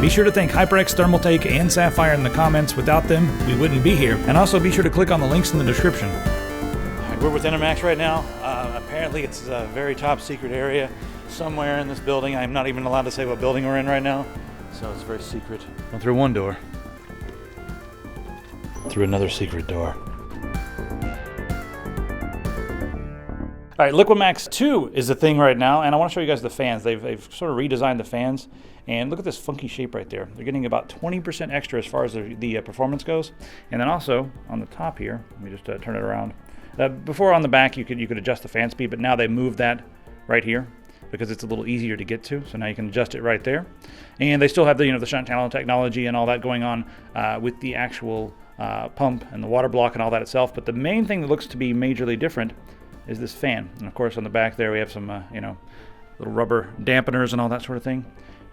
Be sure to thank HyperX, Thermaltake, and Sapphire in the comments. Without them, we wouldn't be here. And also be sure to click on the links in the description. All right, we're with Enermax right now. Apparently it's a very top secret area somewhere in this building. I'm not even allowed to say what building we're in right now, so it's very secret. Went through one door, through another secret door. All right, Liqmax 2 is the thing right now, and I want to show you guys the fans. They've sort of redesigned the fans, and look at this funky shape right there. They're getting about 20% extra as far as the performance goes. And then also on the top here, let me just turn it around. Before on the back, you could adjust the fan speed, but now they moved that right here because it's a little easier to get to. So now you can adjust it right there. And they still have the the shunt channel technology and all that going on with the actual pump and the water block and all that itself. But the main thing that looks to be majorly different is this fan. And of course on the back there we have some little rubber dampeners and all that sort of thing.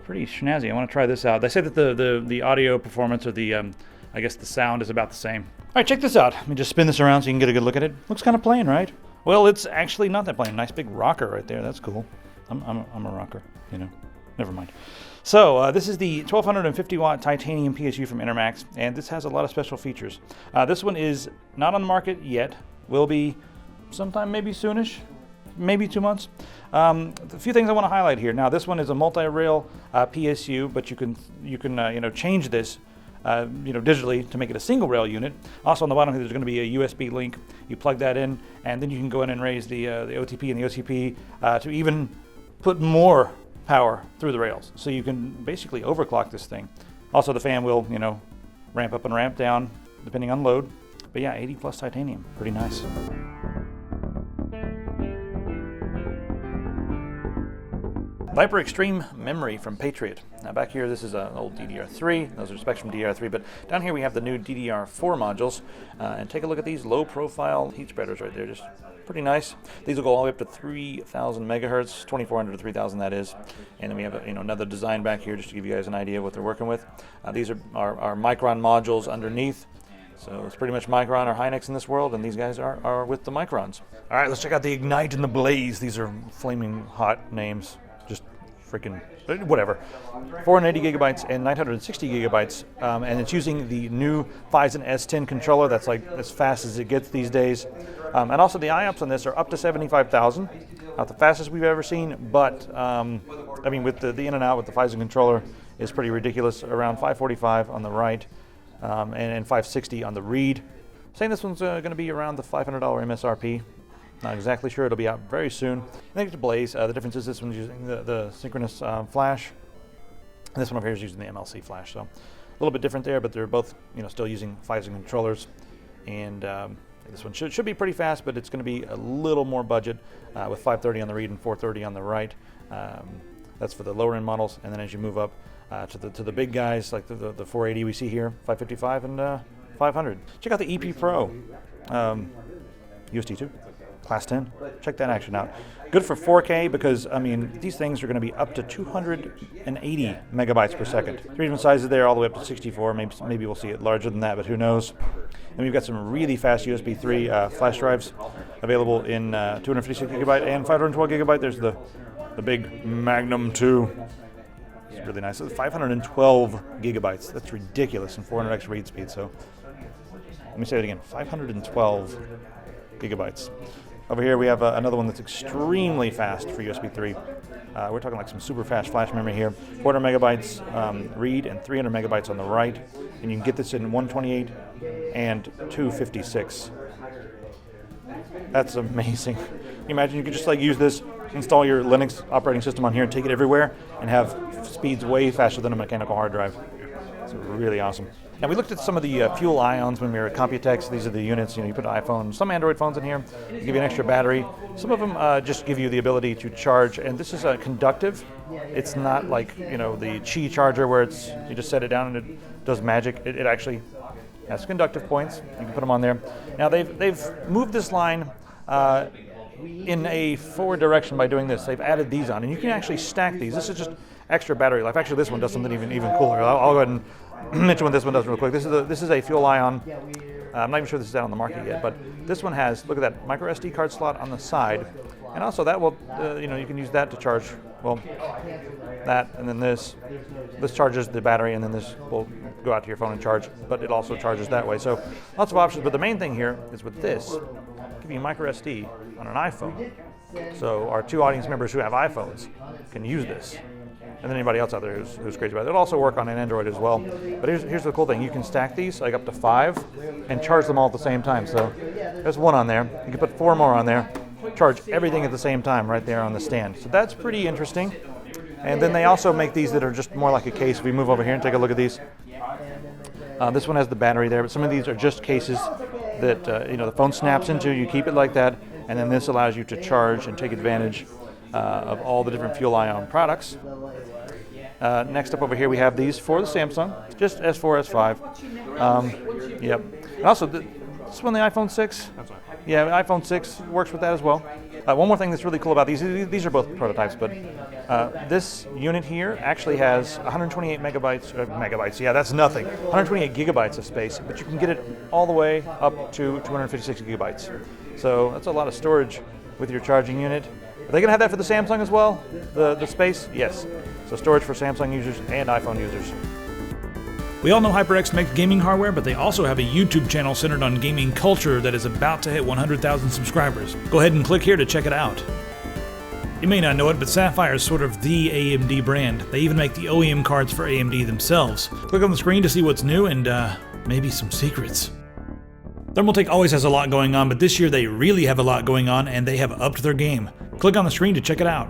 Pretty snazzy. I want to try this out. They say that the audio performance or the I guess the sound is about the same. All right, check this out. Let me just spin this around so you can get a good look at it. Looks kind of plain, right? Well, it's actually not that plain. Nice big rocker right there. That's cool. I'm a rocker, Never mind. So this is the 1250 watt titanium PSU from Enermax, and this has a lot of special features. This one is not on the market yet. Will be sometime maybe soonish, maybe 2 months. A few things I want to highlight here. Now this one is a multi-rail PSU, but you can change this digitally to make it a single rail unit. Also on the bottom here, there's going to be a USB link. You plug that in, and then you can go in and raise the OTP and the OCP to even put more power through the rails. So you can basically overclock this thing. Also the fan will, ramp up and ramp down depending on load. But yeah, 80 plus titanium, pretty nice. Viper Extreme Memory from Patriot. Now back here, this is an old DDR3. Those are specs from DDR3, but down here we have the new DDR4 modules. And take a look at these low-profile heat spreaders right there. Just pretty nice. These will go all the way up to 3,000 megahertz, 2,400 to 3,000 that is. And then we have another design back here just to give you guys an idea of what they're working with. These are our Micron modules underneath. So it's pretty much Micron or Hynix in this world, and these guys are with the Microns. All right, let's check out the Ignite and the Blaze. These are flaming hot names. Just freaking whatever. 480 gigabytes and 960 gigabytes, and it's using the new Phison S10 controller. That's like as fast as it gets these days. And also the IOPS on this are up to 75,000. Not the fastest we've ever seen, but with the in and out with the Phison controller is pretty ridiculous. Around 545 on the right, and 560 on the read. Saying this one's going to be around the $500 MSRP. Not exactly sure. It'll be out very soon. I think it's Blaze. The difference is this one's using the synchronous flash. And this one over here is using the MLC flash. So a little bit different there, but they're both still using Phison controllers. And this one should be pretty fast, but it's going to be a little more budget with 530 on the read and 430 on the write. That's for the lower end models. And then as you move up to the big guys like the 480 we see here, 555 and 500. Check out the EP Pro UST2. Class 10. Check that action out. Good for 4K because, these things are going to be up to 280 megabytes per second. Three different sizes there, all the way up to 64. Maybe we'll see it larger than that, but who knows. And we've got some really fast USB 3 flash drives available in 256 gigabyte and 512 gigabyte. There's the big Magnum 2. It's really nice. It's 512 gigabytes. That's ridiculous, and 400x read speed. So let me say it again, 512 gigabytes. Over here we have another one that's extremely fast for USB 3. We're talking like some super fast flash memory here. 400 megabytes read and 300 megabytes on the write. And you can get this in 128 and 256. That's amazing. Can you imagine you could just use this, install your Linux operating system on here and take it everywhere and have speeds way faster than a mechanical hard drive. It's really awesome. Now we looked at some of the fuel ions when we were at Computex. These are the units, you put an iPhone, some Android phones in here, give you an extra battery. Some of them just give you the ability to charge, and this is conductive. It's not like, the Qi charger where you just set it down and it does magic. It actually has conductive points. You can put them on there. Now they've moved this line in a forward direction by doing this. They've added these on, and you can actually stack these. This is just extra battery life. Actually, this one does something even cooler. I'll go ahead and mention what this one does real quick. This is a fuel ion. I'm not even sure this is out on the market yet, but this one has, look at that, micro SD card slot on the side, And also that will, you know, you can use that to charge, well, that, and then this charges the battery, and then this will go out to your phone and charge, but it also charges that way. So lots of options, but the main thing here is with this, give you micro SD on an iPhone. So our 2 audience members who have iPhones can use this. And then anybody else out there who's crazy about it. It'll also work on an Android as well. But here's the cool thing. You can stack these like up to 5 and charge them all at the same time. So there's 1 on there. You can put 4 more on there, charge everything at the same time right there on the stand. So that's pretty interesting. And then they also make these that are just more like a case. If we move over here and take a look at these. This one has the battery there, but some of these are just cases that you know, the phone snaps into. You keep it like that, and then this allows you to charge and take advantage of all the different fuel ion products. Next up over here we have these for the Samsung, just S4, S5. Yep. And also this one, the iPhone 6. Yeah, iPhone 6 works with that as well. One more thing that's really cool about these are both prototypes, but this unit here actually has 128 megabytes, yeah, that's nothing. 128 gigabytes of space, but you can get it all the way up to 256 gigabytes. So that's a lot of storage with your charging unit. Are they going to have that for the Samsung as well, the space? Yes. So storage for Samsung users and iPhone users. We all know HyperX makes gaming hardware, but they also have a YouTube channel centered on gaming culture that is about to hit 100,000 subscribers. Go ahead and click here to check it out. You may not know it, but Sapphire is sort of the AMD brand. They even make the OEM cards for AMD themselves. Click on the screen to see what's new and maybe some secrets. Thermaltake always has a lot going on, but this year they really have a lot going on and they have upped their game. Click on the screen to check it out.